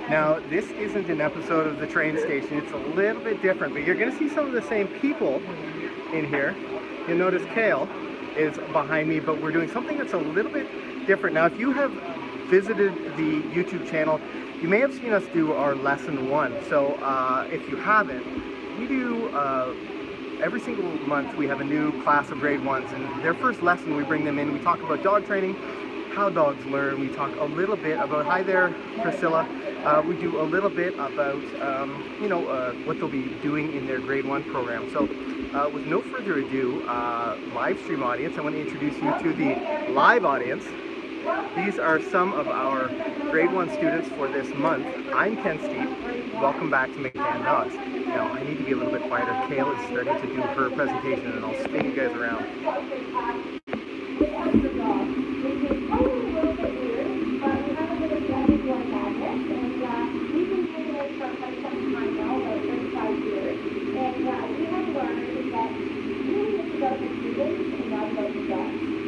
Now, this isn't an episode of the train station. It's a little bit different, but you're going to see some of the same people in here. You'll notice Kale is behind me, but we're doing something that's a little bit different. Now, if you have visited the YouTube channel, you may have seen us do our lesson 1. So if you haven't, we do every single month we have a new class of grade 1s, and their first lesson we bring them in. We talk about dog training, how dogs learn. We talk a little bit about, hi there Priscilla, we do a little bit about what they'll be doing in their grade 1 program. So with no further ado, live stream audience, I want to introduce you to the live audience. These are some of our grade 1 students for this month. I'm Ken Steep. Welcome back to McCann Dogs. Now, I need to be a little bit quieter. Kale is starting to do her presentation, and I'll spin you guys around.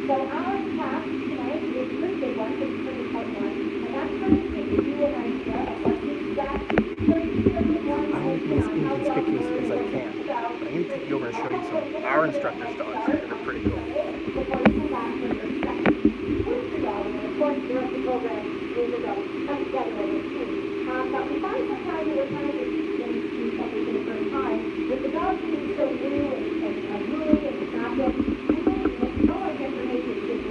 So our class tonight is a pretty big one, it's pretty important one, and that's going to give you an idea of what the exact I want to be as inconspicuous as I can. I'm going to take you over and show you some of our instructors' dogs that are pretty cool. Before you come back for your second booster dog, and of course the rest of the program is a dog come together over too. But we find sometimes that we're trying to teach them to do something for the first time, with the dogs being so new and new and attractive.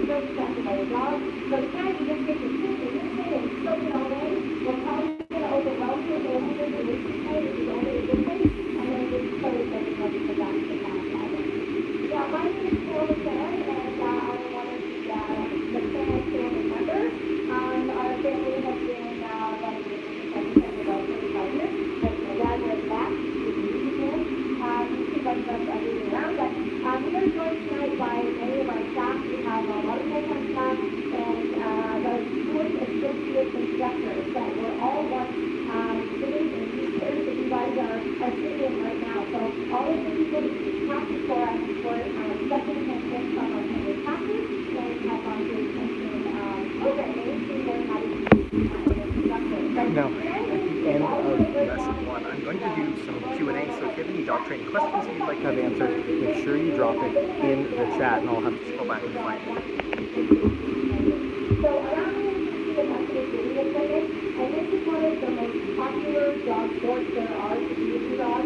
Dog. So the time you just get your food and you're sitting and soak it all in, we're probably going to overwhelm you a little bit with this thing, which is only a good thing, and then just so that you know for that to pass. Yeah, my name is Carol McCann, and I'm one of the McCann family members. Our family has been running this for about 35 years. But my dad was back, he's a music man. You see bunch of us moving around, but we are joined tonight by many of our staff. We have a lot of full-time staff and the good associate instructors that we're all one sitting in these chairs that you guys are sitting in right now. So all of the people that you practice for us for second and fifth from our family classes and have on to attention programming to learn how to be an instructor. Now, at the end of lesson 1, I'm going to do some Q&A, so if you have any dog training questions that you'd like to have answered, make sure you drop it in the chat, and I'll have to go back and find it. So around here you can see the Methodist Video Clinic, and this is one of the most popular dog sports there are to do with your dog.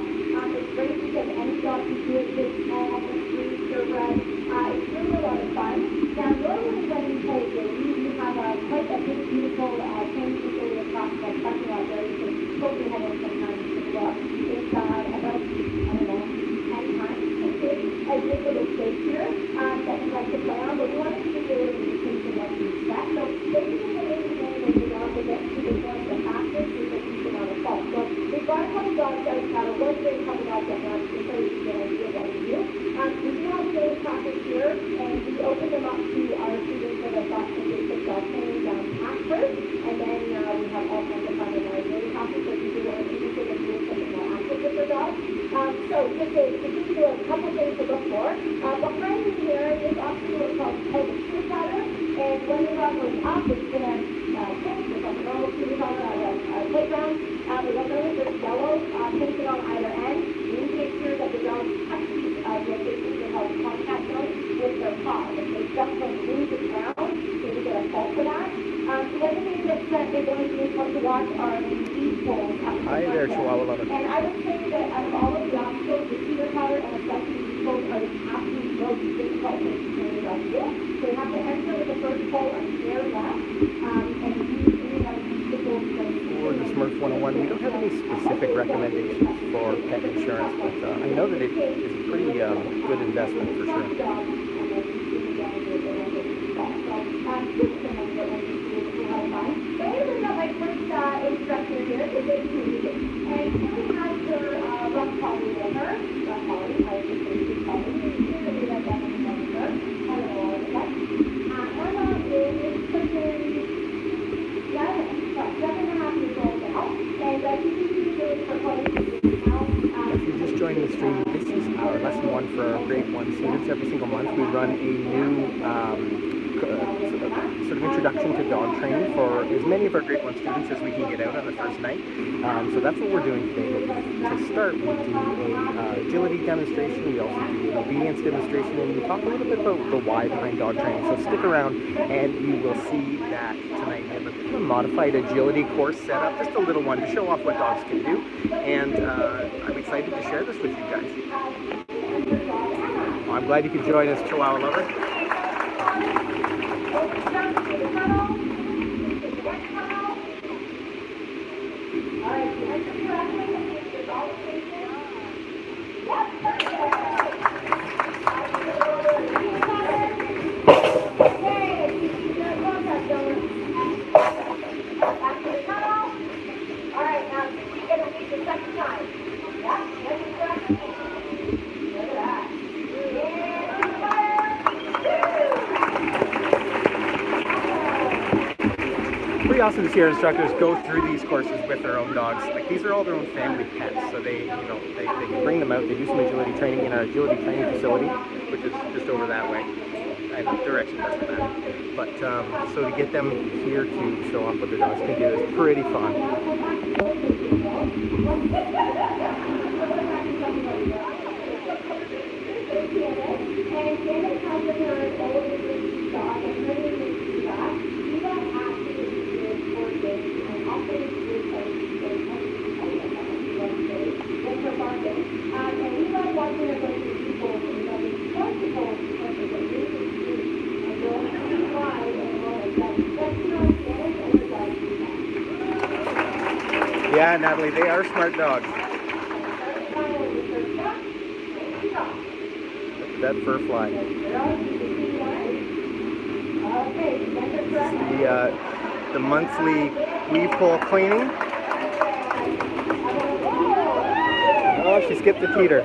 It's great because any dog can do it, big, small, free, purebred. It's really a lot of fun. Now normally when we play it, we have quite a big, beautiful training facility across the parking lot there. You can poke your head in sometimes to the dog. It's about, I don't know, 10 times as big as this little space here that we like to play on, but we want to keep it a little bit what you expect. So basically the main thing is the dog will get to the point the fastest is that you can on a fault. So we've got a couple dogs out now, one day a couple dogs out now, just so you can get an idea of what we do. We do have daily classes here, and we open them up to our students that have got some basic dog training down pat first, and then we have all kinds of fun in our daily classes that we do want to do so that doing something more active with their dogs. So just to give you a couple things to look for, behind me here is actually what's called pelvic teeter totter, and when the dog goes up, it's going to kick, just like a normal teeter totter on a playground. We look over this yellow painted on either end. We need to make sure that the dog touches the basically called contact zone with their paw. If they jump from blue to brown, so we get a fault for that. The other thing that they're going to be important to watch are the lead poles. Hi there, Chihuahua lover. And I would say that out of all of the obstacles, the teeter totter and especially the lead poles are the absolute most difficult things to train your dog to do. So you have to enter with the first pole on your left, and you have to use the pole For the Smurf 101, we don't have any specific recommendations for pet insurance, but I know that it is a pretty good investment for sure. Instructor here is a Judy, and Judy has her rough collie with her. Rough collie, I would say she's collie. Usually that doesn't know her. I don't know all of that. Emma is pushing 7.5 years old now, and she's usually doing her collie now. If you're just joining the stream, this is our lesson 1 for our grade 1 students. Every single month we run a new sort of introduction to dog training for as many of our grade 1 students as we can get out on the first night. So that's what we're doing today. To start, we do a agility demonstration, we also do an obedience demonstration, and we talk a little bit about the why behind dog training. So stick around and you will see that tonight we have a modified agility course set up, just a little one to show off what dogs can do, and I'm excited to share this with you guys. Well, I'm glad you could join us, Chihuahua lovers. Pretty awesome to see our instructors go through these courses with their own dogs. Like, these are all their own family pets, so they can bring them out. They do some agility training in our agility training facility, which is just over that way. I have directions for that. But so to get them here to show off what their dogs can do is pretty fun. Yeah, Natalie, they are smart dogs. That fur fly. The monthly weave pole cleaning. Oh, she skipped the teeter.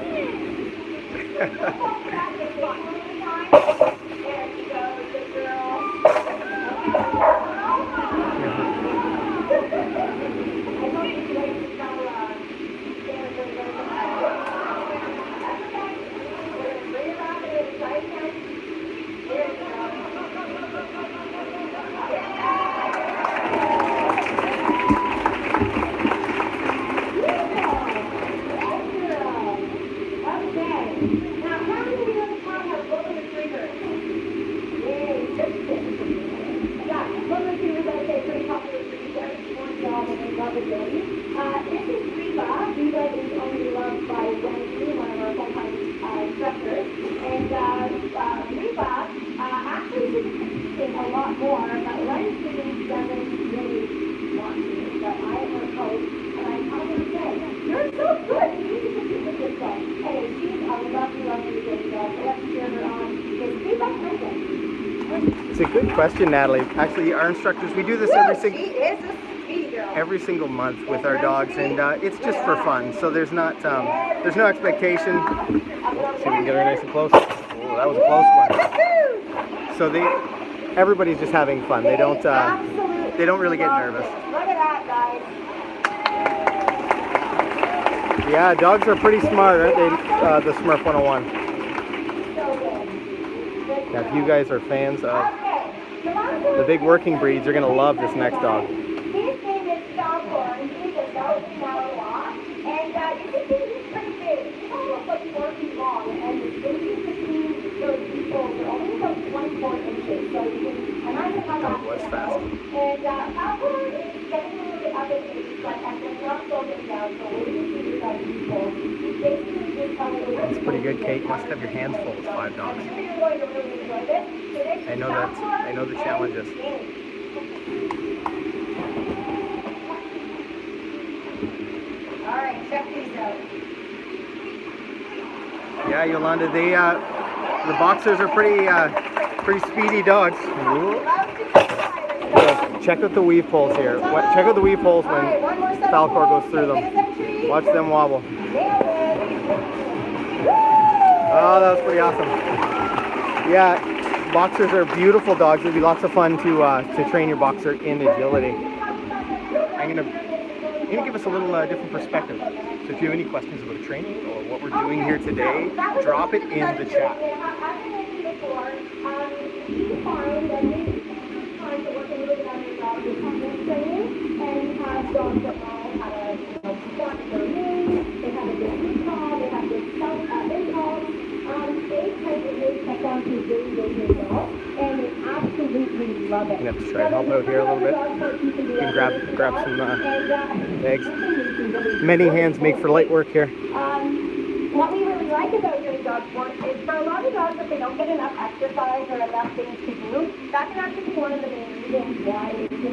It's a good question, Natalie. Actually, our instructors, we do this every single month with our dogs, and it's just for fun. So there's no expectation. Oh, see if we can get her nice and close. Oh, that was a close one. So everybody's just having fun. They don't really get nervous. Look at that, guys. Yeah, dogs are pretty smart, aren't they? The Smurf 101. Now, if you guys are fans of the big working breeds, you're going to love this next dog. His name is Falcon. He's a Belgian Malinois, and you can see he's pretty big. He's almost like 4 feet long, and the spaces between those people are only about 24 inches. So you can imagine how that was fast. And Falcon is getting a little bit up in age, but has been not slowing down. So we're going to see that people. He's basically just telling the That's pretty good, Kate. Must have your hands full with 5 dogs. I know the challenges. All right, check these out. Yeah, Yolanda, the boxers are pretty speedy dogs. Check out the weave poles here. Check out the weave poles when Falcor goes through them. Watch them wobble. Oh, that was pretty awesome. Yeah, boxers are beautiful dogs. It'd be lots of fun to train your boxer in agility. I'm gonna give us a little different perspective. So if you have any questions about training or what we're doing here today, drop it in the chat. absolutely love it. I'm gonna have to try to help out here a little bit. You can grab some eggs. Many hands make for light work here. What we really like about doing dog sports is for a lot of dogs, if they don't get enough exercise or enough things to do, that can actually be one of the main reasons why they can be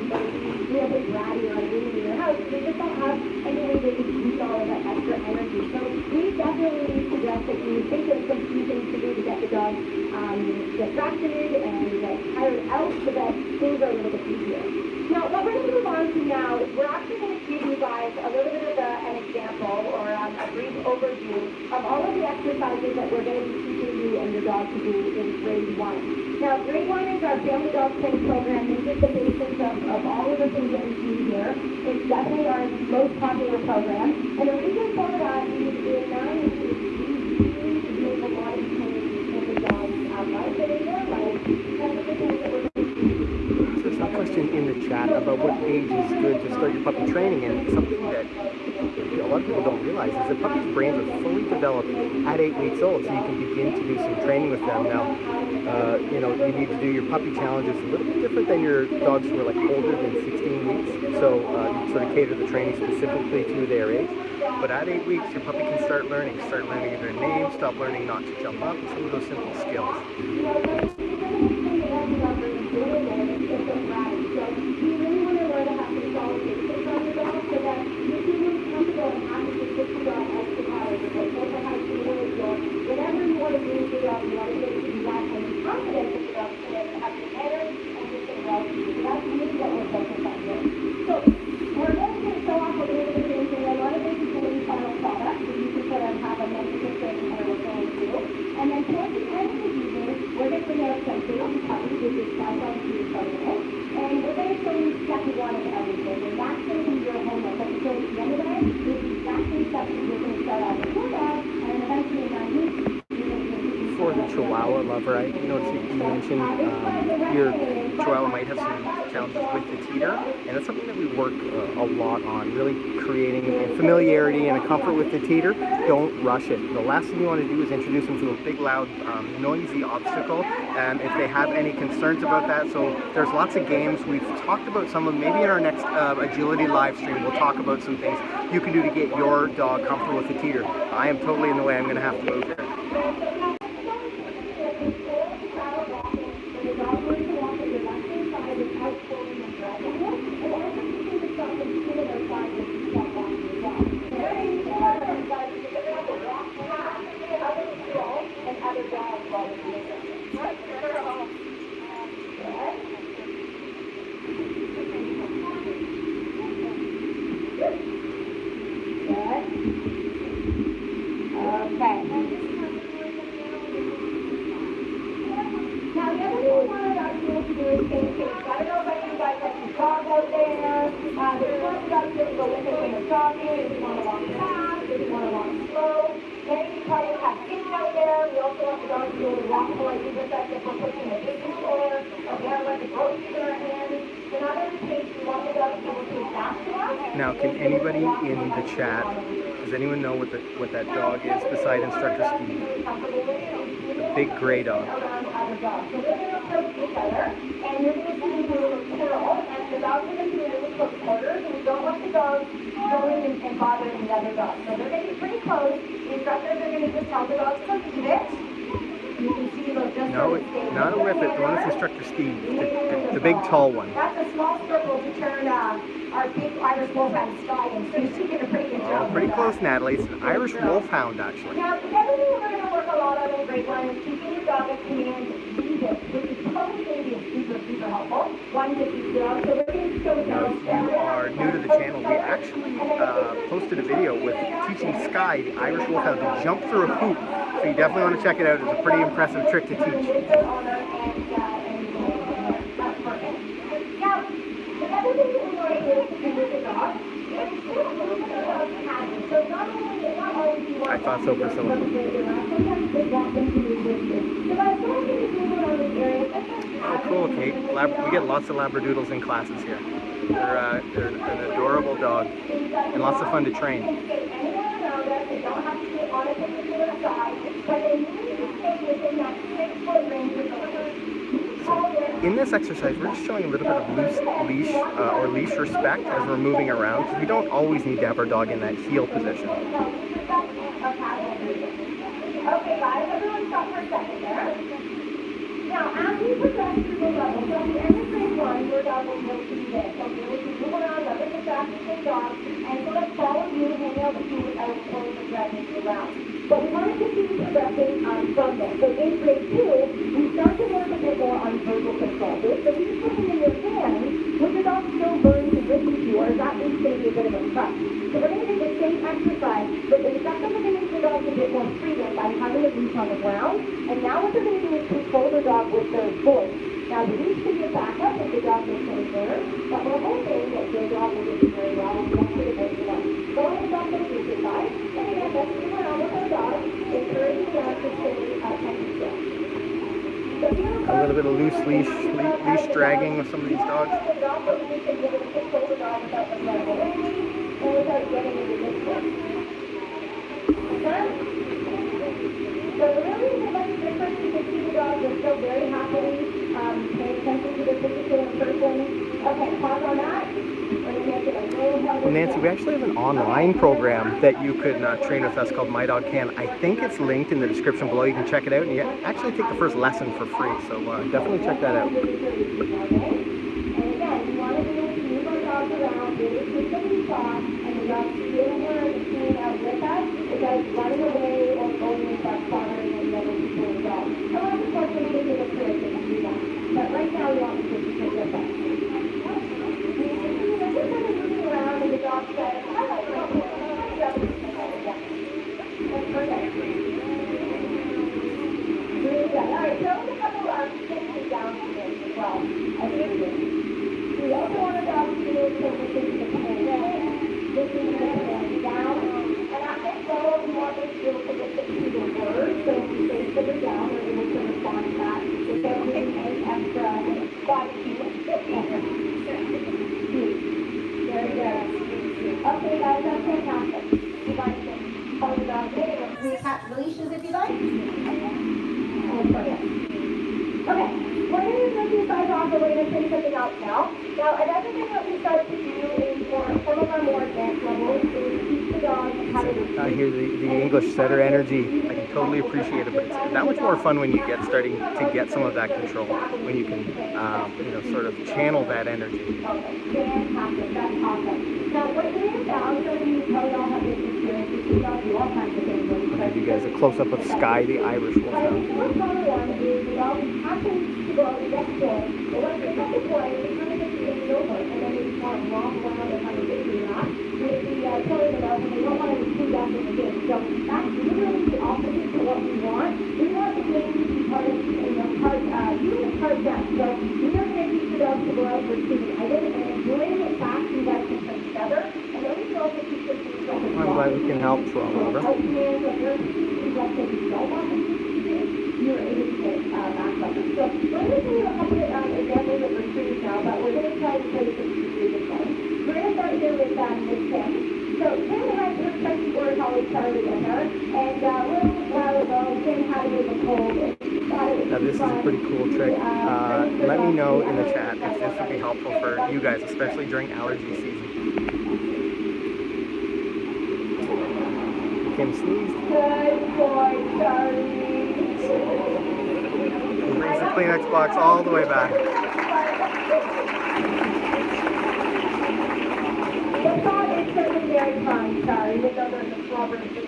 really bratty or unruly in your house. They just don't have any way they can use all of that extra energy. So we definitely suggest that you think of some key things to do to get the dog distracted and tired out so that things are a little bit easier. Now, what we're going to move on to now is we're actually going to give you guys a little bit of an example or a brief overview of all of the exercises that we're going to be teaching you and your dog to do in grade 1. Now, grade 1 is our family dog training program. This is the basis of all of the things that we do here. It's definitely our most popular program. And the reason for that is not only to do a lot of training in the dog's life and in their life, and the things that we're There's a question in the chat about what age is good to start your puppy training, and something that a lot of people don't realize is that puppies' brains are fully developed at 8 weeks old, so you can begin to do some training with them. Now, you need to do your puppy challenges a little bit different than your dogs who are like older than 16 weeks, so you sort of cater the training specifically to their age. But at 8 weeks, your puppy can start learning their name, stop learning not to jump up, and some of those simple skills. And then towards the end of the evening, we're going to bring out some baby puppies, which is 5 on 2 program, and we're going to show you step 1 of everything, and that's going to be your homework. But so at the end of the day, this is exactly steps that you're going to start out with your dog, and eventually in 9 weeks, For the Chihuahua lover, I noticed that you mentioned your Chihuahua might have some challenges with the teeter, and that's something that we work a lot on, really creating a familiarity and a comfort with the teeter. Don't rush it. The last thing you want to do is introduce them to a big, loud, noisy obstacle, and if they have any concerns about that, so there's lots of games. We've talked about some of them. Maybe in our next agility live stream, we'll talk about some things you can do to get your dog comfortable with the teeter. I am totally in the way. I'm going to have to move here. Now, can anybody in the chat, does anyone know what that dog is beside Instructor Steve? The big gray dog. And bothering the other dog. So they're going to be pretty close. The instructors are going to just tell the dogs to leave it. You can see they'll just not a whippet. The one that's Instructor Steve, the big tall one. That's a small circle to turn our big Irish Wolfhound Sky, and so she's doing a pretty good job. Pretty close, Natalie. It's an Irish Wolfhound, actually. Now, the other thing we're going to work a lot on in grade 1 is keeping your dog at command, leave it, which is probably going to be super helpful. One to keep your dog. So we're going to show dogs. If you are new to the channel, we actually posted a video with teaching Sky, the Irish Wolfhound, to jump through a hoop. So you definitely want to check it out. It's a pretty impressive trick to teach. I thought so for some. Oh, cool, Kate. We get lots of Labradoodles in classes here. They're an adorable dog and lots of fun to train. So in this exercise, we're just showing a little bit of loose leash or leash respect as we're moving around. We don't always need to have our dog in that heel position. Okay, guys, everyone stop for a second there. Now, as we progress through the level, so at the end of grade 1, your dog will be able to do this. So be able to move around, let the distraction take off, and sort of follow you, hang out with you without pulling and dragging you around. But we want to continue progressing from this. So in grade 2, we start to work a bit more on verbal control. So if you're putting in your hands, would your dog still learn to listen to you, or is that going to be a bit of a crutch? So we're going to do the same exercise, but instead of giving your dog a bit more freedom by having a leash on the ground, and now what they're going to do is control the dog with their voice. Now the leash can be a backup if the dog is really there, but we're hoping that your dog will listen very well and that's what it is for them. Go ahead and stop for the exercise, and again, let's move around with our dog, encouraging them to stay attention still. A little bit of loose leash dragging with some of these dogs. So really, the much difference, you can see the dogs are still very happily paying attention to this particular person. Okay, pause on that. Well, Nancy, we actually have an online program that you could train with us called My Dog Can. I think it's linked in the description below. You can check it out, and you actually take the first lesson for free. So definitely check that out. And again, you want to be able to move our dogs around, be able to keep them in thought, and the dog to be able to hang out with us without running away or going and start bothering any other people as well. Unless, of course, we give it a clear to do that. But right now, we want to just take with us. Around and the dog says, I like my dog. That's perfect. Really good. All right, so a couple of things down here as well. I think we also want our dog to be able to listen to the pain, listen to the pain down. And at this level, we want them to be able to listen to the words. So if we say sit down, we're able to respond to that without doing any extra body cues. Very good. Okay, guys, that's fantastic. You guys can hold the dog in. Reattach the leashes if you like. Okay, we're going to move these guys off, and we're going to say something else now. Now, another thing that we started to do is for some of our more advanced levels is teach the dog how to I hear the English setter energy. I can totally appreciate it, but it's that much more fun when you get starting to get some of that control, when you can, sort of channel that energy. Okay, fantastic. That's awesome. Now, what we have found, so you probably all have this experience, is you guys do all kinds of things. I'll give you guys a close-up of Sky, the Irish The most common one is the dog happens to go out and get toy, but once they get the toy, they kind of get the game over, and then they just want to romp around and have a victory lap with the toy in the mouth, and they don't want to include us in the game. So that's literally the opposite to what we want. We want the game to be part of, using card depth. So we are going to teach the dogs to go out for shooting items, and enjoying it fast, you guys can play together, and then we can also teach them to do stuff as well. I'm glad we can help, Robert. You're able to get back up. So we're going to do a couple of examples of retrieves now, but we're going to try to play some retrieves as well. We're going to start here with Tim. So Tim has her special work always started with her, and a little while ago, Tim had a bit of a cold. Now this is a pretty cool trick. Let me know in the chat if this would be helpful for you guys, especially during allergy season. Kim sneezed. Good boy, Charlie. Brings the Kleenex box all the way back. The thought is certainly very fun, Charlie, even though there's a flubber in the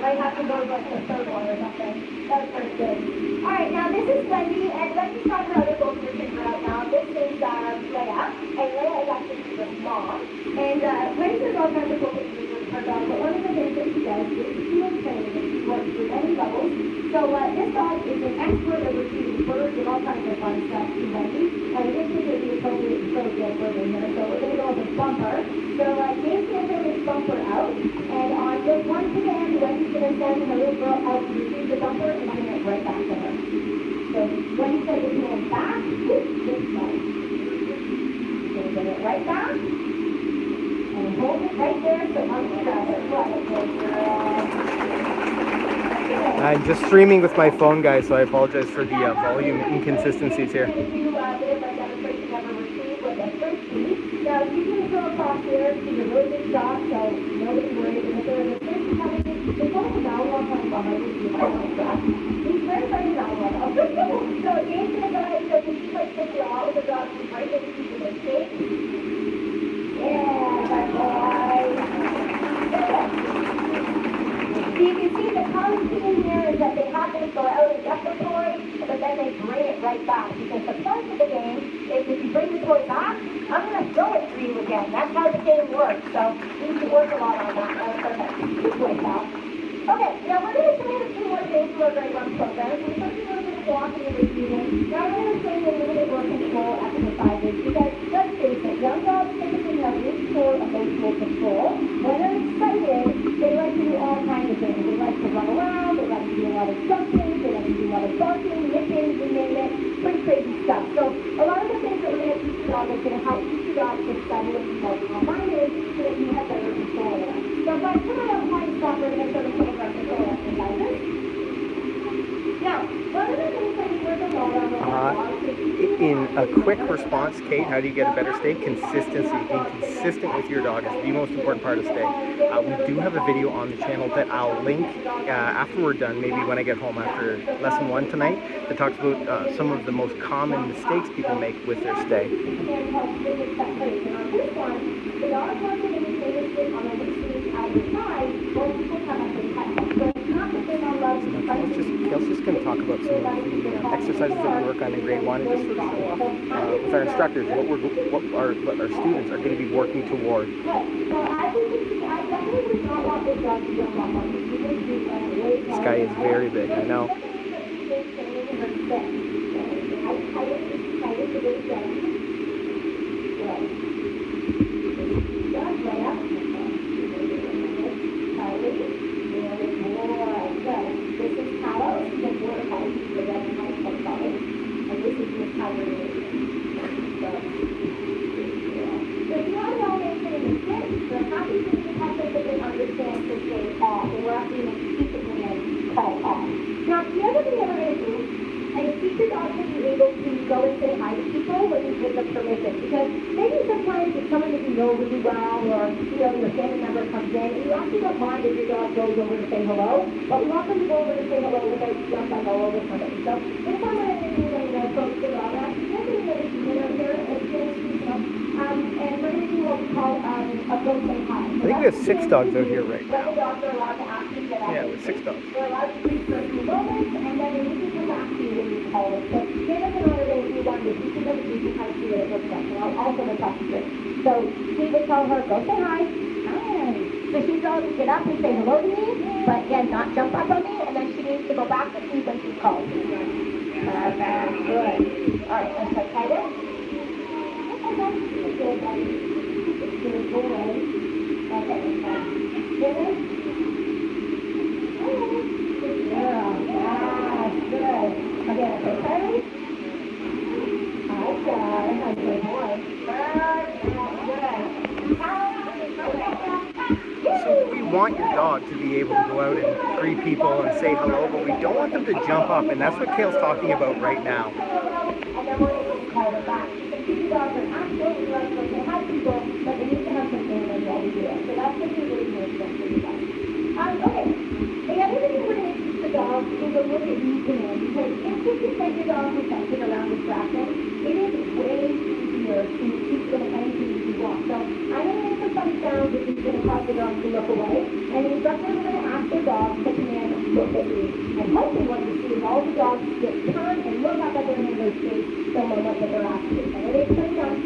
might have to go to like the third one or something. That's pretty good. Alright, now this is Wendy, and Wendy's got her other gold figure out now. This is Leia, and Leia is actually her mom. And Wendy does all kinds of gold figures with her dog, but one of the things that she does is she will train and she works with any levels. So this dog is an expert at retrieving birds and all kinds of fun stuff to Wendy. And this is the appropriate exposure bird in here, so we're going to go with a bumper. So James can turn this bumper out, and on just one command, Wendy's going to send her little girl out to retrieve the bumper and bring it right back to her. So Wendy says the command back, this way. So bring it right back, and hold it right there so monkey grab it. Right, good girl. I'm just streaming with my phone, guys, so I apologize for the volume inconsistencies here. Now, you can go across here to the really big dock, so nobody's worried. And if there is a fish coming in, there's always an owl on behind you. He's very afraid of owl. So James going to go ahead and go to keep my fish all of the dogs right there to keep them safe. Yeah, my boy. So you can see the common theme here is that they have them go out and get the toy, but then they bring it right back. Because the point of the game is if you bring the toy back, I'm going to throw it for you again. That's how the game works. So we need to work a lot on that. Good boy, pal. Okay, now we're going to show you a few more things from our grade 1 program. We're going to do a little bit of walking and repeating. Now we're going to show you a little bit more control exercises. Because let's face it, young dogs typically have really poor emotional control. When they're excited, they like to do all kinds of things. They like to run around, they like to do a lot of jumping, they like to do a lot of barking, nipping, you name it. Pretty crazy stuff. So a lot of the things that we're going to teach your dog is going to help teach your dog to study and be more calm-minded so that you have better control of it. So if I put it up high stop, we're going to show them some of our control exercises. Now, one of the things that we work a lot on with our dogs is In a quick response, Kate, how do you get a better stay? Consistency. Being consistent with your dog is the most important part of stay. We do have a video on the channel that I'll link after we're done, maybe when I get home after lesson 1 tonight, that talks about some of the most common mistakes people make with their stay. Kale's just going to talk about some of the exercises that we work on in grade 1 and just sort of show off with our instructors what our students are going to be working toward. This guy is very big, I know. Now, the other thing that we're going to do is teach your dog to be able to go and say hi to people when you give them permission. Because maybe sometimes if someone that you know really well or, your family member comes in, and you actually don't mind if your dog goes over to say hello, but we want them to go over to say hello without jumping all over somebody. So this one we're going to do approach the dog. Actually, we're going to do it here and we're going to do what we call a go say hi. I think we have 6 dogs out here right now. The dogs are allowed to actually get out. Yeah, with 6 dogs. They're allowed to breathe for a few moments, and then they need to come back to you when you call them. So give them another day if you want to. Each of them is usually kind of see what it looks like. And I'll also talk to you. So we would tell her, go say hi. Hi. So she's allowed to get up and say hello to me, but again, not jump up on me, and then she needs to go back to sleep when she's called. Good. All right, let's try tighter. Good, buddy. Good boy. Okay, good. Good girl. Yes, good. Okay, okay, tighter. Hi, good boy. So we want your dog to be able to go out and greet people and say hello, but we don't want them to jump up, and that's what Kale's talking about right now. And then we're able to call them back. The two dogs are absolutely right to say hi people, but they need to have some family while we do it. So that's going to be really good for you guys. Okay. The other thing we're going to teach the dogs is a look at you command, because if you can set your dog protected around distraction, it is way easier to teach them anything you want. So I'm going to make some funny sounds which is going to cause the dog to look away, and the instructors are going to ask their dog to command look at you. And hopefully what you see is all the dogs get turned and look up at their neighbor's face the moment that they're asked to. And it is pretty done.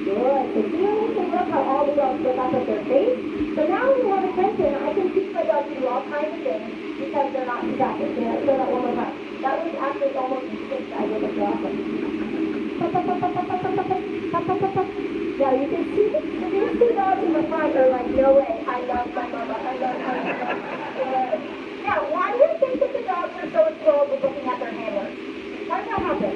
Good. So you can look how all the dogs look up at their face. So now when you have attention, I can teach my dog to do all kinds of things because they're not distracted. So let's do that one more time. That was actually almost a six. I did it awesome. Now you can see these two dogs in the front are like, no way, I love my mama, I love my mama. Now, why do you think that the dogs are so thrilled with looking at their handlers? Why does that happen?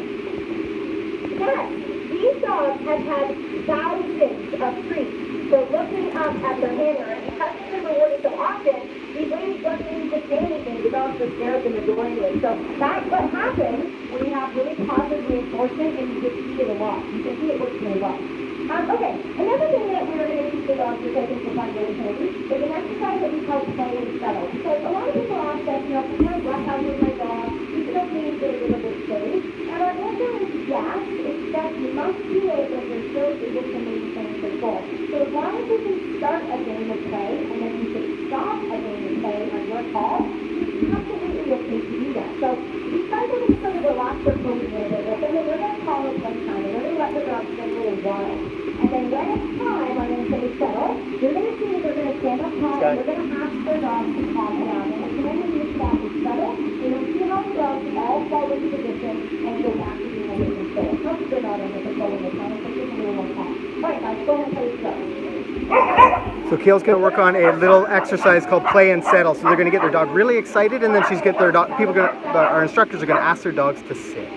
Yes, these dogs have had thousands of treats for looking up at their handler, and because they rewarded so often, these ladies doesn't even get to say anything. The dogs just stare at them adoringly. So that's what happens when you have really positive reinforcement and you just see it a lot. You can see it works really well. Okay, another thing that we're going to teach the dogs, which I think you'll find really handy, is an exercise that we call play and settle. Because a lot of people ask us, sometimes what happens with my dog? You still need to get a little bit safe. And our answer is yes, it's that you must do it when you're still able to maintain control. So as long as you can start a game of play, and then you can stop a game of play on your call, it's absolutely okay to do that. So these guys are going to sort of relax their pose a little bit, and then we're going to call it playtime, and we're going to let the dogs get a little wild. And then when it's time, I'm going to say settle. You're going to see they're going to stand up tall, and we're going to ask their dogs to calm down. And it's when we use that to settle, and you'll see how the dogs all fall into position and go back to being under control. Not that they're not under control in the time, but just a little more calm. All right, guys, go ahead and play settle. So Kale's going to work on a little exercise called play and settle. So they're going to get their dog really excited, and then our instructors are going to ask their dogs to sit.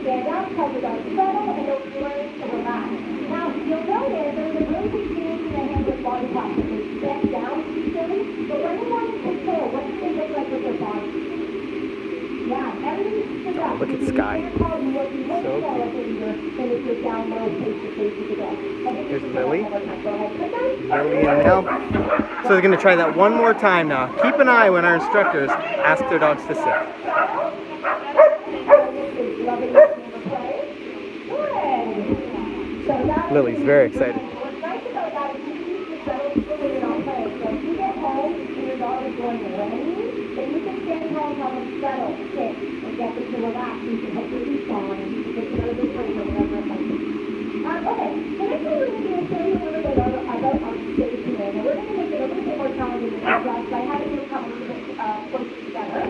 Stand up, have the dog settle, and they'll learn to relax. Now, you'll notice there's a really big change in the hand with body posture. They stand down usually, but when they want to control, what do they look like with their body? Yeah, everything's stood up. Look at Sky. So Here's Lily. Lily and Nell. So they're going to try that one more time now. Keep an eye when our instructors ask their dogs to sit. Lily's very excited. What's nice about that is you can settle fully in all play. So if you get home and your dog is going to run you, then you can stand tall and tell them settle, sit, and get them to relax. You can hopefully be calm and you can get to know the place or whatever it might be. Okay, so next thing we're going to do is show you a little bit about our stage today. Now we're going to make it a little bit more challenging than our jobs by having them come a little bit closer together.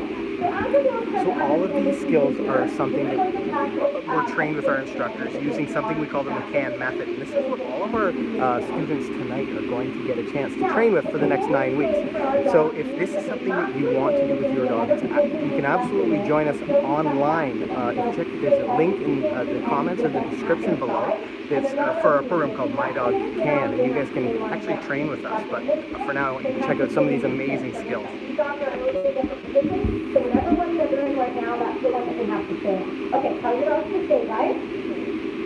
So all of these skills are something that we're trained with our instructors using something we call the McCann method. And this is what all of our students tonight are going to get a chance to train with for the next 9 weeks. So if this is something that you want to do with your dog, you can absolutely join us online. If you check, there's a link in the comments or the description below. It's for a program called My Dog Can, and you guys can actually train with us. But for now, you can check out some of these amazing skills. So whatever one you're doing right now, that's the one that you have to stay on. Okay, tell your dogs to stay, right?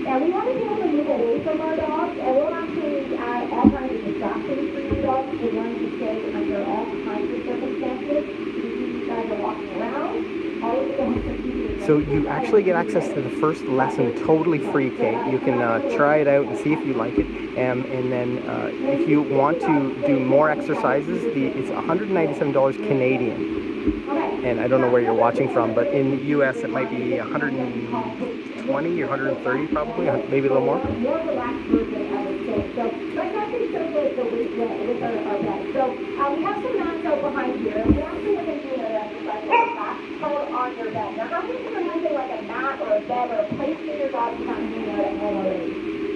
Now we want to be able to move away from our dogs, and we'll actually add all kinds of distractions for your dogs to learn to stay under all kinds of circumstances. You guys are walking around, all of the dogs are keeping. So you actually get access to the first lesson totally free, Kate. You can try it out and see if you like it. And then if you want to do more exercises, it's $197 Canadian. And I don't know where you're watching from, but in the US it might be 120 or 130 probably, maybe a little more. More relaxed version, I would say. So let's actually circulate the weight with our bed. So we have some mats out behind here, and we actually are going to do another exercise with a mat called on your bed. Now how many of you are using like a mat or a bed or a place for your dog to kind of hang out at home already?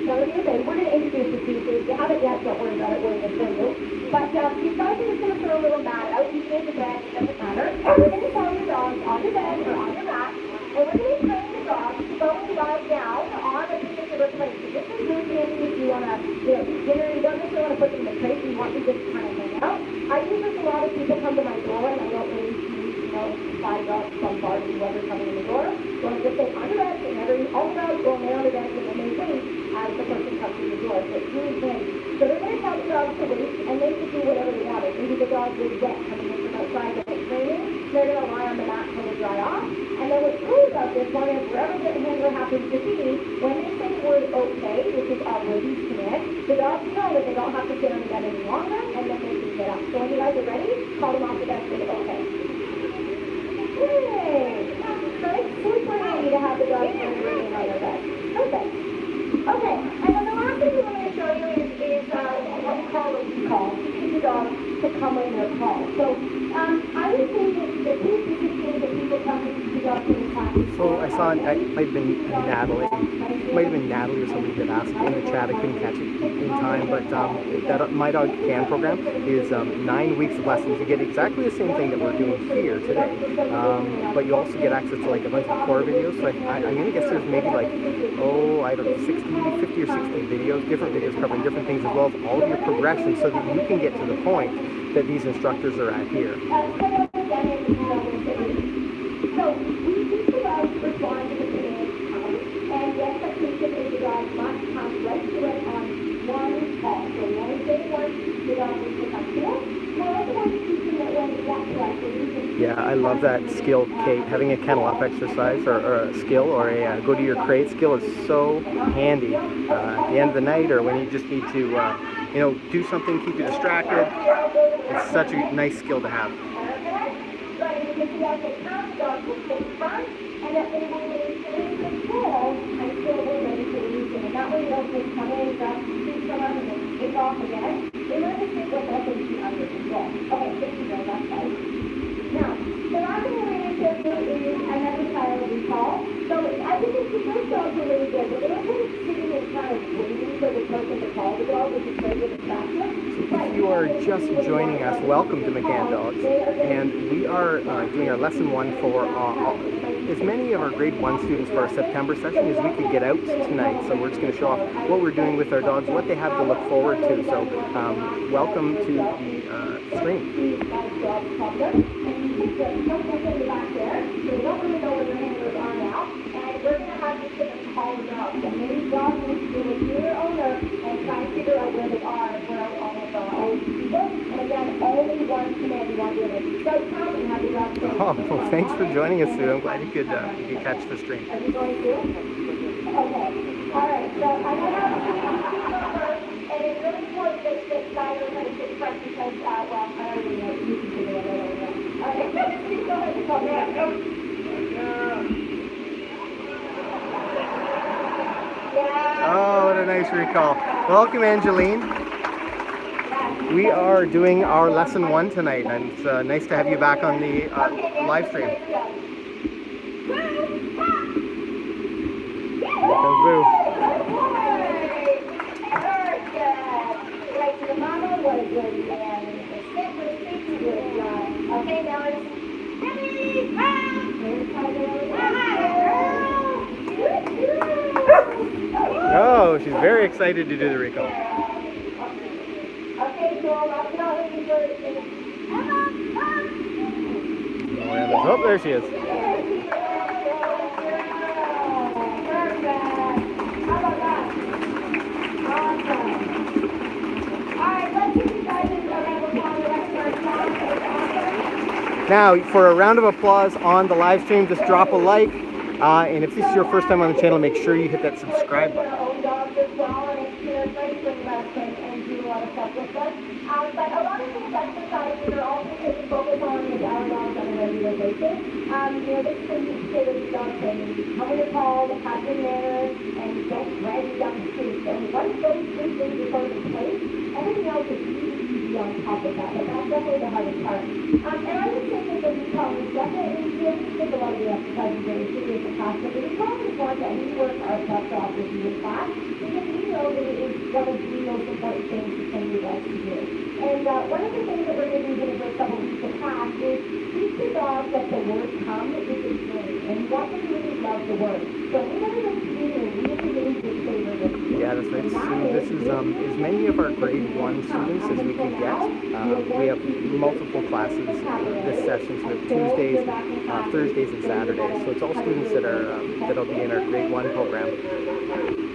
So we're going to introduce it to you. So if you haven't yet, don't worry about it, we're going to show you. But these guys are just going to throw a little mat out. You can use the bed, it doesn't matter. And we're going to tell your dogs on your bed or on your mat, and we're going to train the dog to go and lie down on a particular place. So this is really handy if you want to, dinner, you don't necessarily want to put them in a crate, you want them to just kind of hang out. I use this a lot of people come to my door, and I don't really see, 5 dogs from bars and whoever coming in the door. So I just say on your bed, and all the dogs go and lay on the bed, and then they wait as the person comes in the door. So it's really handy. So they're going to tell the dogs to wait, and they can do whatever they want. Maybe the dog is wet coming in from outside, they're training. They're going to lie on the mat until they dry off. And then what's cool about this one is wherever the handler happens to be, when they say the word okay, which is our release command, the dogs know that they don't have to sit on the bed any longer, and then they can get up. So when you guys are ready, call them off the bed and say okay. Yay! So it's super handy to have the dogs remaining on their bed. Perfect. Okay, and then the last thing we want to show you is what we call a recall. Teaching the dog to come in their call. So I would say that the two biggest things that people come to teach the dogs in the class is So I saw, it might have been Natalie or somebody that asked in the chat. I couldn't catch it in time, but that My Dog Can program is 9 weeks of lessons. You get exactly the same thing that we're doing here today, but you also get access to like a bunch of core videos. So I'm going to guess there's maybe like, I don't know, 50 or 60 videos, different videos covering different things, as well as all of your progression, so that you can get to the point that these instructors are at here. So we teach the dog to respond to the commands come, and the expectation is the dog must come right to it on one call. So when we say once, the dog will pick up to it. Now, also want to teach them that when we get to us, yeah, I love that skill, Kate. Having a kennel up exercise or a skill or a go to your crate skill is so handy at the end of the night, or when you just need to, do something, keep you distracted. It's such a nice skill to have. and that they will maintain control until we're ready to release them. And that way they don't just come in, grab some treats from us, and then take off again. They learn to stick with us and be under control. Okay, good to know, that's right. Now, the last thing we're going to show you is another child recall. So I think the first dogs are really good, but they don't put it sitting in front of waiting for the person to call the dog, which is very good distraction. If you are just joining us, welcome to McCann Dogs, and we are doing our lesson 1 for as many of our grade 1 students for our September session as we could get out tonight. So we're just going to show off what we're doing with our dogs, what they have to look forward to. So welcome to the stream. We're going to have to sit and call the dogs. And maybe dogs need to do with your owner and try to figure out where they are and where all of the people. And again, only one command you want to do. So tell me how the dogs do. Oh, well, thanks for joining us, Sue. I'm glad you could catch the stream. Are you going to? Okay. All right. So I'm going to have to and it's really important that guys are going to sit first because, I already know you can figure it out. Okay. Please go ahead and call me. Oh, what a nice recall. Welcome, Angeline. We are doing our lesson 1 tonight, and it's nice to have you back on the live stream. Here comes Boo. Right to the mama was good, and the step was pretty good. Okay, now it's Oh, she's very excited to do the recall. Okay, so I'm not looking for Oh, there she is. Now, for a round of applause on the live stream, just drop a like. And if this is your first time on the channel, make sure you hit that subscribe button. But a lot of these exercises are also taking focus on with our dogs on a regular basis. This is when you say that the dog can come in the call, have your manners, and get ready down the street. And once those 3 things are put in place, everything else is easy on top of that. But that's definitely the hardest part. And I would say that the recall is definitely serious. I think a lot of the exercises are very serious in class, but the recall is important that we work our butts off with you in class, because we know that it is one of the most important things to train your dogs to do. And one of the things that we're going to do in the first couple weeks of class is teach the dogs that the word come is a dream, and you want them to really love the word. So we're going to do a really good favor with you. Yeah, that's right. So this is as many of our grade 1 students as we can get. We have multiple classes this session, so we have Tuesdays, Thursdays, and Saturdays. So it's all students that are that'll be in our grade 1 program.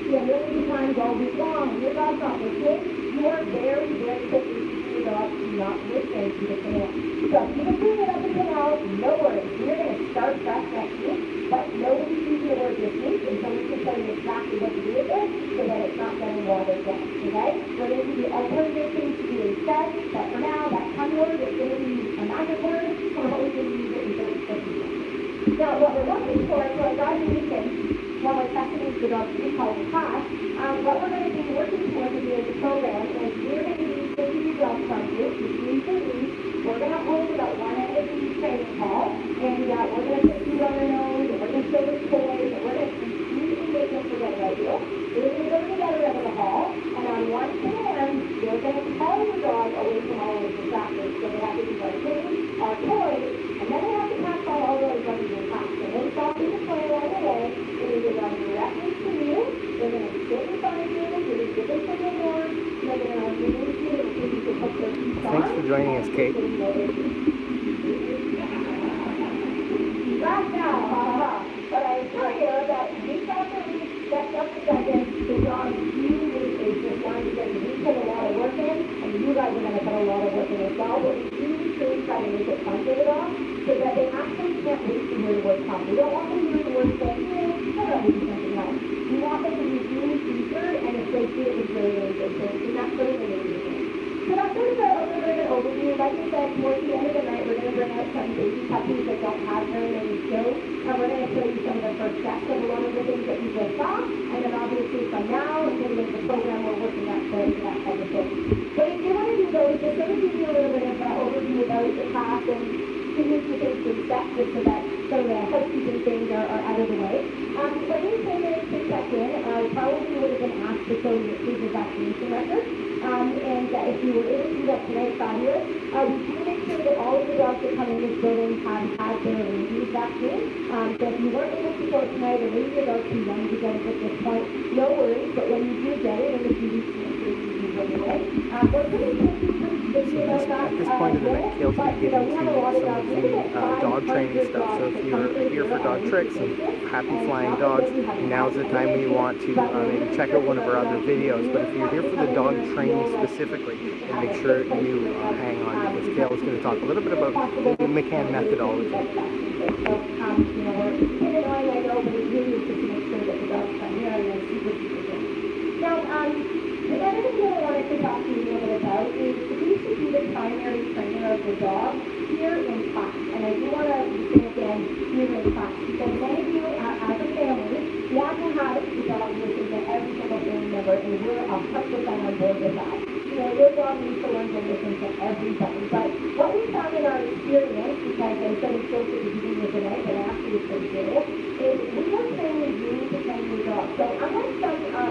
Yeah, really times all week long. Your dog's not listening. You are very, very quickly teaching your dog to not listen to the command. So if you can bring it up until now, no worries. We're going to start fresh next week, but nobody's using the word this week until we can tell you exactly what to do with it so that it's not getting watered down. Okay? We're going to give you alternative things to do instead, but for now, that come word is going to be a magic word, and what we can use it until it's different. Now, what we're looking for our dog weekend, while we're testing the dog recall class, what we're going to be working towards with you as a program is we're going to be taking your dog from you, we're going to hold about one end of the training call, and we're going to put food on their nose, and we're going to show the joining us, Kate. Right now, but I assure you that week after week, step after second, the dog really is just wanting to get we put a lot of work in, and you guys are going to put a lot of work in as well, but we really try to make it fun for the dog, so that they actually can't wait to hear the word come. We don't want them to hear the word say, I'd rather do something else. We want them to be really featured and associate with really, really good things, and that's really, really important. So that's sort of a little bit of an overview. Like I said, towards the end of the night, we're going to bring out some baby puppies that don't have very many skills, and we're going to show you some of the first steps of a lot of the things that you just saw, and then obviously from now until the end of the program, we're working up to that type of thing. But if you want to do those, just sort of give you a little bit of an overview about the class and things to take some steps just so that some of the housekeeping things are out of the way. When you came in to check in, probably would have been asked to show your previous vaccination record. And if you were able to do that tonight, fabulous. We do make sure that all of the dogs that come in this building have had their rabies vaccine. So if you weren't able to go tonight, or maybe your dog's too young to get it at this point, no worries. But when you do get it in a few weeks, make sure you do it away. We're pretty about that. At this point of the night, Kale's going to get into some of the dog training stuff. So if you're here for dog tricks and happy flying dogs, now's the time when you want to maybe check out one of our other videos. But if you're here for the dog training specifically, then make sure you hang on, because Kale is going to talk a little bit about the McCann methodology. So, we're annoying, I know, but it really is just to make sure that the dogs come here and they're super, super good. Now, the other thing that I wanted to talk to you a little bit about is we should be the primary trainer of the dog here in class. And I do want to say again, here in class, because many of you, as a family, want to have the dog listen to every single family member, and we're 100% on board with that. Your dog needs to learn to listen to everybody. But what we found in our experience, because I said it's so good to be with tonight, but actually it's pretty serious, is we are training you to train your dog. So unlike some people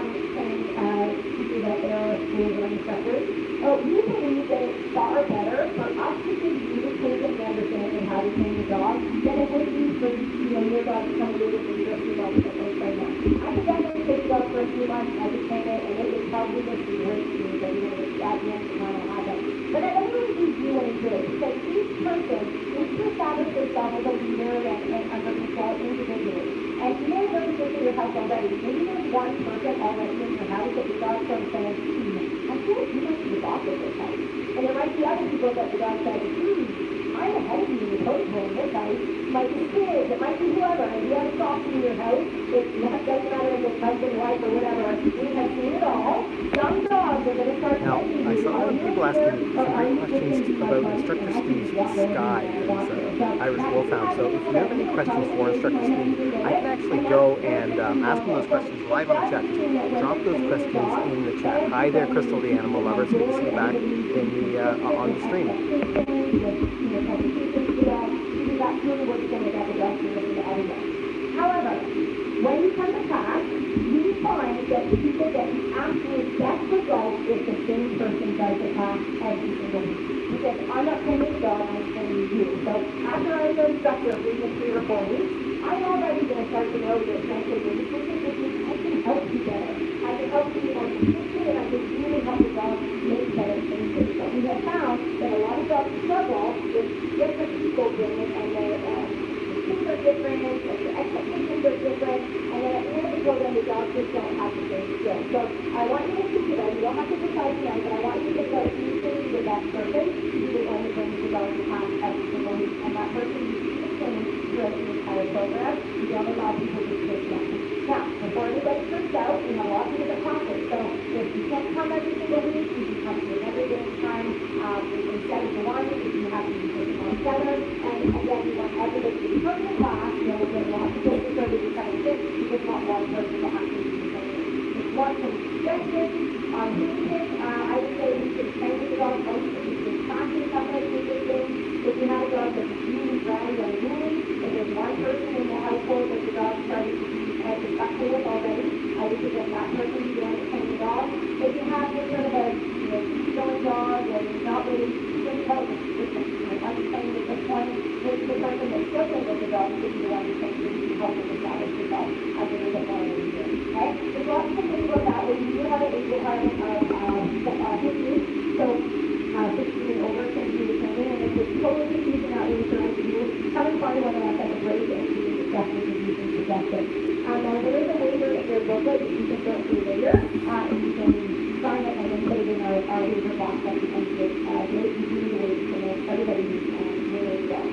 that there are schools or instructors, we believe that it's far better for us to give you the tools and understanding how to train your dog than it would be for your dog to come with you for a few months to train them. I could definitely take it out for a few months, I could train it, and it would probably just be great to you, but at the end of the time, I have it. But I don't really think you want to do it, because each person needs to establish themselves as a leader and under control individually. And you may have done this in your house already. Maybe there's one person already in your house that the dog starts saying, I feel like you might be the boss of this house. And there might be other people that the dog says, I'm ahead of you in the totem pole in this house. It might be kids, it might be whoever. And if you have a dog in your house, it doesn't matter if it's husband, wife, or whatever. We have seen it all. Some dogs are going to start Now, I saw a lot of people asking some great questions about Instructor Steve's Sky, his Irish Wolfhound. So if you have any questions for Instructor Steve, I can actually go and ask him those questions live on the chat. Just drop those questions in the chat. Hi there, Crystal the Animal Lover. It's good to see you back in the on the stream. However, when you come to class, you find that the people get the absolute best results if the same person does the class every single week. Because I'm not training the dog, I'm training you. So after I'm an instructor for 3 or 4 weeks, I'm already going to start to know your strengths and weaknesses, which means I can help you better. I can help you be more consistent, and I can really help the dog make better changes. But we have found that a lot of dogs struggle with different people doing it, and their things are different, and their expectations are different, and then at the end of the program, the dogs just don't have the same skills. So I want you to think about it. You don't have to decide tonight, but I want you to think about who's going to be the best person who will only bring the dog to class every single week, and that person needs to be trained throughout the entire program. You don't allow people to switch them. Now, before anybody freaks out, we have lots of different classes. So if you can't come every single week, you can come to another day time. Instead of the one, if you have to be taken on 7. And again, we want everybody to come to class. You know, there's lots of places where we can kind of fit. You just want one person to actually be training. Just want some suggestions on music. I would say we should train the dog most of the classes, some of the basic things. If you have a dog that's really dry and unruly, if there's one person in the household that the dog started to be disgusted with already, I would suggest that person be going to train the dog. If you have this sort of a easygoing dog and not really keeping help with understanding at this point, the person that's struggling with the dog should be the one who can help with establish the dog as a little bit more of a year. Okay? There's lots of things about that. We do have a department of history, so 16 and over can be facility later, and you can sign it and then put it in our waiver box that we can get really easy ways to make everybody really well.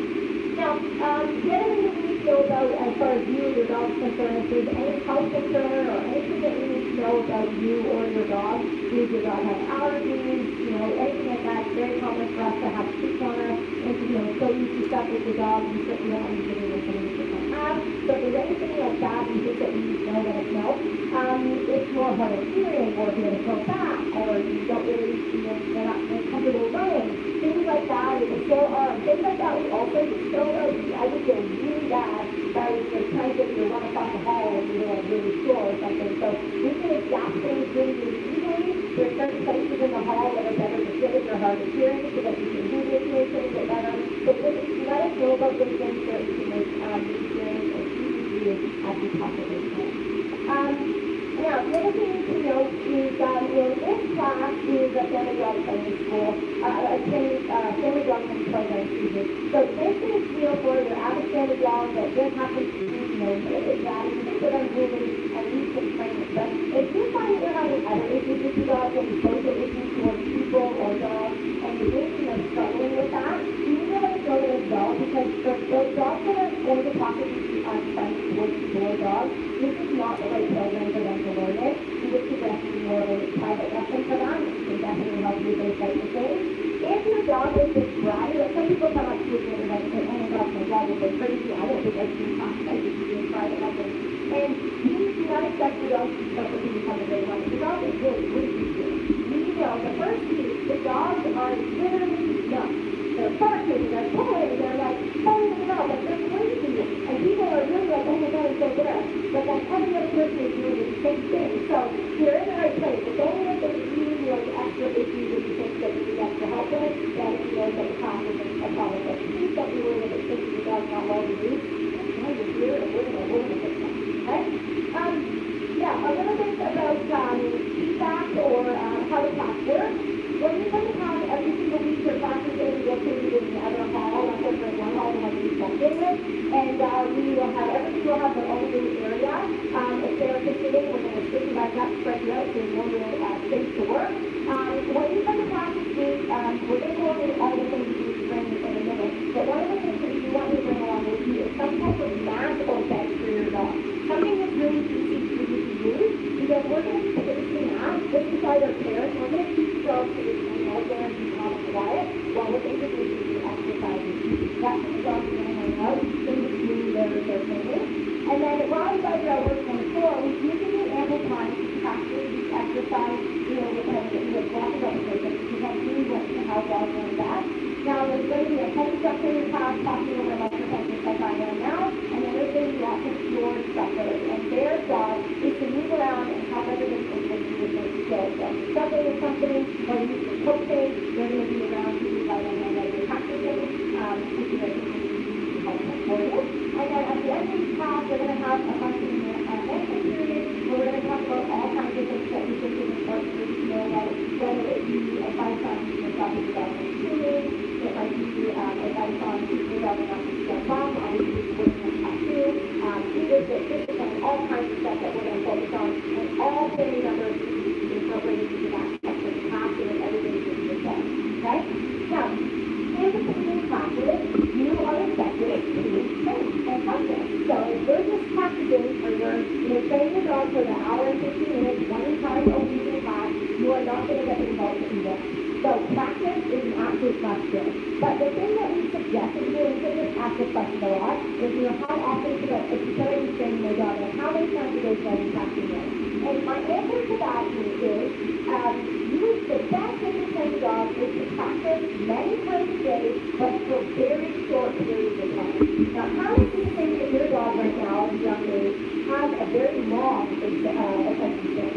Now, the other thing that we need to know about as far as you or your dog's concerned, if there's any health concern or anything that we need to know about you or your dog, does your dog have allergies, anything like that, it's very common for us to have sheets on us and to, so easy stuff with the dog, we certainly don't want to give you anything that you have. So if there's anything like that, we think that we need to know, let us know. If you're hard of hearing or if you have a throat back or you don't really, you're not comfortable running, things like that, or the sore arm, things like that, we also just know that I would feel really bad if I was just trying to get you to run across the hall when you were really sore or something. So we can adapt things really easily. There's certain places in the hall that are better to sit if you're hard of hearing so that you can do the experience a little bit better. So let us know about those things so that we can make the experience as easy for you as we possibly can. Now, the other thing to note is this class is a family dog training school, a family dog training program, So this is, for your average family dog that just happens to be, it's ratty, it's unruly, and needs some training. But if you find that you're having other issues with your dog, and social issues towards people or dogs, and you're really struggling with that, you need to let us know that as well, because those dogs that are going to possibly be unfriendly towards people or dogs, this is not the right program for them to learn it. We would suggest more of a private lesson for them. We can definitely help you with those types of things. If your dog is just bratty, like some people come up to me and like say, oh my gosh, my dog is so crazy, I don't think I can talk, I should be doing private lessons. And you do not expect your dog to start to become a great one. The dog is really good. The first week, the dogs are literally young. They're barking, they're pulling, they're like falling around, like they're crazy. And people are really like, oh my god, it's so good. But then every other person is doing the same thing. So you're in the right place. It's only if there's really extra issues that you think that you need extra help with, that you know that the class is a problem. But please don't be worried if it's thinking your dog's not well reduced. Now you're here and we're going to fix that. Okay? A little bit about feedback or how the class works. When you come to class every single week, your class is going to be located in the other hall, like there's one hall we have to be checked in with, and everybody will have their own little area. If they're sitting, we're going to sit you guys up, spread you out, so there's one little space to work. When you come to class this week, we're going to go over all the things you need to bring in a minute, but one of the things that you want to bring along with you is some type of mat or bed for your dog. Something that's really easy for you to use, because we're going to put this mat just beside our chairs. We're going to keep the dog to there and be calm and quiet while we're introducing the exercises. That's what the dog is going to hang out in between their training. And then while you guys are working on the floor, we do give you ample time to practice each exercise, with lots of repetitions, because that's really what how dogs learn that. Now, there's going to be a head instructor in class talking over exercises like I am now, and then there's going to be lots of floor instructors, and their job is to move around and help everybody with different skills. So if you're struggling with something, or you need to coaching, they're going to be around to you by the hand as you're practicing, teaching them helpful for you. And then at the end of each class, we're going to have a function management period where we're going to talk about all kinds of things that we think is important for you to know about, whether it be advice on stopping the dog from chewing, it might be advice on keeping the dog not to jump off, obviously working on tattoo, leadership, discipline, all kinds of stuff that we're going to focus on, and all family members need to be incorporated into that section of class so that everybody's doing the same. Okay? Now, in between classes, you are expected to train and practice. So if you're just practicing or you're training your dog for an hour and 15 minutes, one time a week in class, you are not going to get the results that you want. So practice is an absolute must-do. But the thing that we suggest is doing, we just ask this question a lot, is how often should I be training my dog, and how many times a day should I be practicing it? And my answer to that is, the best way to train your dog is to practice many times a day, but for very short periods of time. Now, how many do you think that your dog right now, at a young age, has a very long attention span?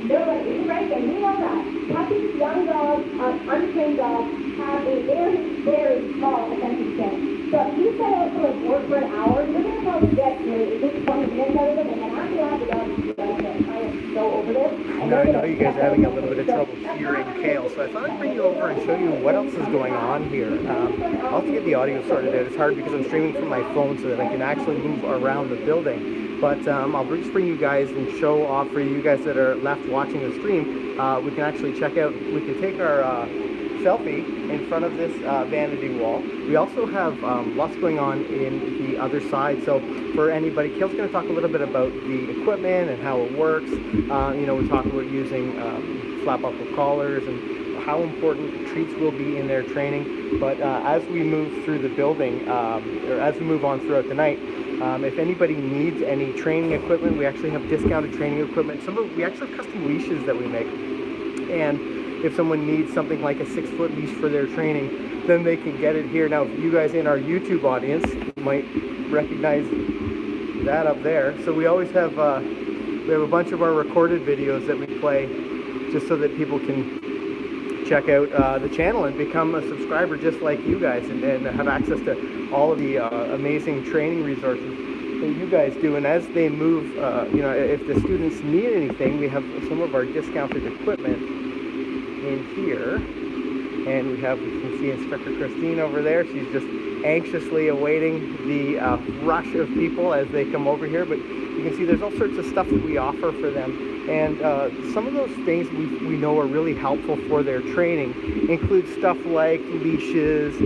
Nobody, right? And we know that. Puppies, young dogs, untrained dogs have a very, very small attention span. So if you set out to work for an hour, you're going to probably get at least 20 minutes out of it, and then after that, the dog is like, I am so over this, and Now, I know you guys are having a little bit of trouble hearing Kale, so I thought I'd bring you over and show you what else is going on here. I'll have to get the audio sorted out. It's hard because I'm streaming from my phone so that I can actually move around the building. But I'll just bring you guys and show off for you guys that are left watching the stream. We can actually check out, we can take our selfie in front of this vanity wall. We also have lots going on in the other side. So for anybody, Kale's going to talk a little bit about the equipment and how it works. You know, we talk about using flat buckle collars and how important treats will be in their training. But as we move through the building, or as we move on throughout the night, if anybody needs any training equipment, we actually have discounted training equipment. We actually have custom leashes that we make. And if someone needs something like a 6-foot leash for their training, then they can get it here. Now, you guys in our YouTube audience might recognize that up there. So we always have, we have a bunch of our recorded videos that we play just so that people can check out the channel and become a subscriber just like you guys and have access to all of the amazing training resources that you guys do. And as they move, you know, if the students need anything, we have some of our discounted equipment in here, and we have, you can see Instructor Christine over there. She's just anxiously awaiting the rush of people as they come over here. But you can see there's all sorts of stuff that we offer for them, and some of those things we know are really helpful for their training include stuff like leashes,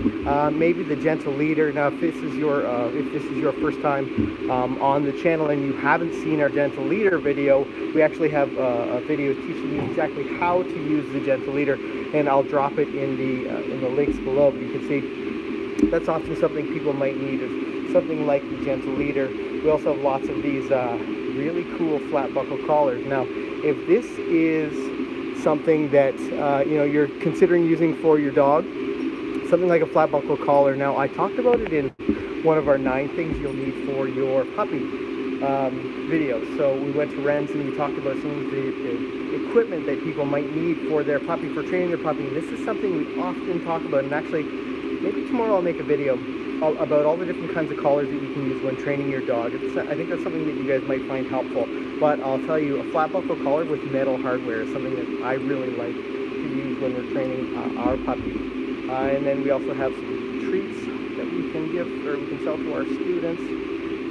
maybe the Gentle Leader. Now, if this is your first time on the channel and you haven't seen our Gentle Leader video, we actually have a video teaching you exactly how to use the Gentle Leader, and I'll drop it in the links below. But you can see that's often something people might need, is something like the Gentle Leader. We also have lots of these really cool flat buckle collars. Now, if this is something that you know, you're considering using for your dog, something like a flat buckle collar. Now, I talked about it in one of our 9 things you'll need for your puppy videos. So we went to Ren's and we talked about some of the equipment that people might need for their puppy, for training their puppy. And this is something we often talk about, and actually maybe tomorrow I'll make a video about all the different kinds of collars that you can use when training your dog. I think that's something that you guys might find helpful. But I'll tell you, a flat buckle collar with metal hardware is something that I really like to use when we're training our puppy. And then we also have some treats that we can give, or we can sell to our students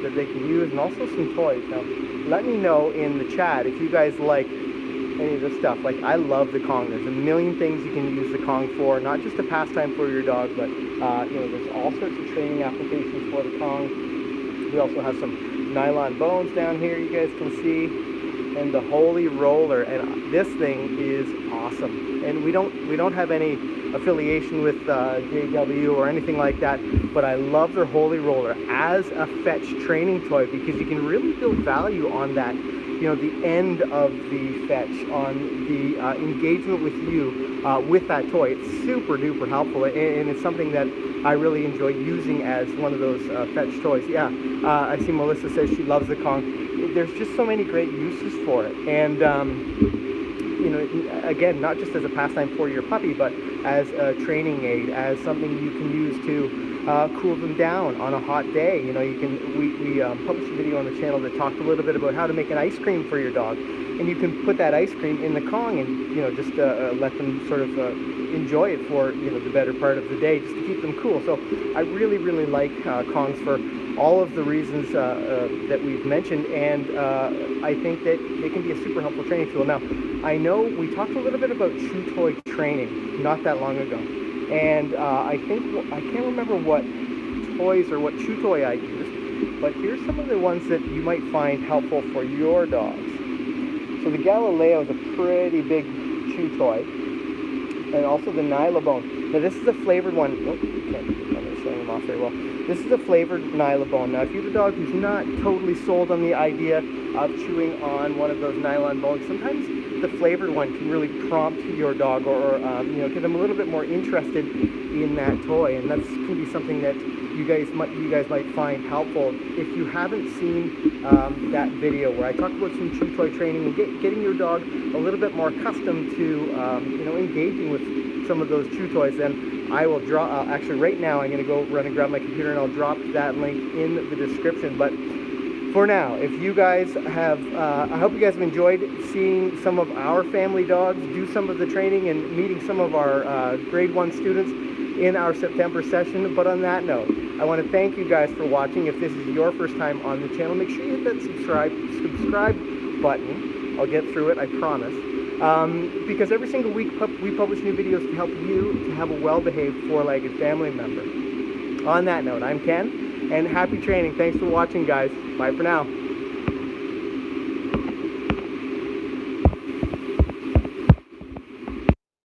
that they can use, and also some toys. Now, let me know in the chat if you guys like any of this stuff. Like, I love the Kong. There's a million things you can use the Kong for, not just a pastime for your dog, but you know, there's all sorts of training applications for the Kong. We also have some nylon bones down here you guys can see, and the Holy Roller, and this thing is awesome. And we don't have any affiliation with JW or anything like that, but I love their Holy Roller as a fetch training toy because you can really build value on that, you know, the end of the fetch, on the engagement with you with that toy. It's super duper helpful, and it's something that I really enjoy using as one of those fetch toys. Yeah, I see Melissa says she loves the Kong. There's just so many great uses for it, and you know, again, not just as a pastime for your puppy, but as a training aid, as something you can use to cool them down on a hot day. You know, you can. We published a video on the channel that talked a little bit about how to make an ice cream for your dog, and you can put that ice cream in the Kong, and you know, just let them sort of enjoy it for, you know, the better part of the day, just to keep them cool. So I really like Kongs for all of the reasons that we've mentioned, and I think that they can be a super helpful training tool. Now, I know we talked a little bit about chew toy training not that long ago, and I think, I can't remember what toys or what chew toy I used, but here's some of the ones that you might find helpful for your dogs. So the Galileo is a pretty big chew toy, and also the Nylabone. Now this is a flavored one. Oh, I'm not showing them off very well. This is a flavored Nylabone. Now, if you have a dog who's not totally sold on the idea of chewing on one of those nylon bones, sometimes the flavored one can really prompt your dog, or you know, get them a little bit more interested in that toy, and that can be something that you guys might find helpful. If you haven't seen that video where I talked about some chew toy training and getting your dog a little bit more accustomed to you know, engaging with some of those chew toys, then I will draw. Actually, right now I'm going to go run and grab my computer, and I'll drop that link in the description. But for now, if you guys have, I hope you guys have enjoyed seeing some of our family dogs do some of the training and meeting some of our grade 1 students in our September session. But on that note, I want to thank you guys for watching. If this is your first time on the channel, make sure you hit that subscribe button. I'll get through it, I promise. Because every single week we publish new videos to help you to have a well-behaved four-legged family member. On that note, I'm Ken, and happy training. Thanks for watching, guys. Bye for now.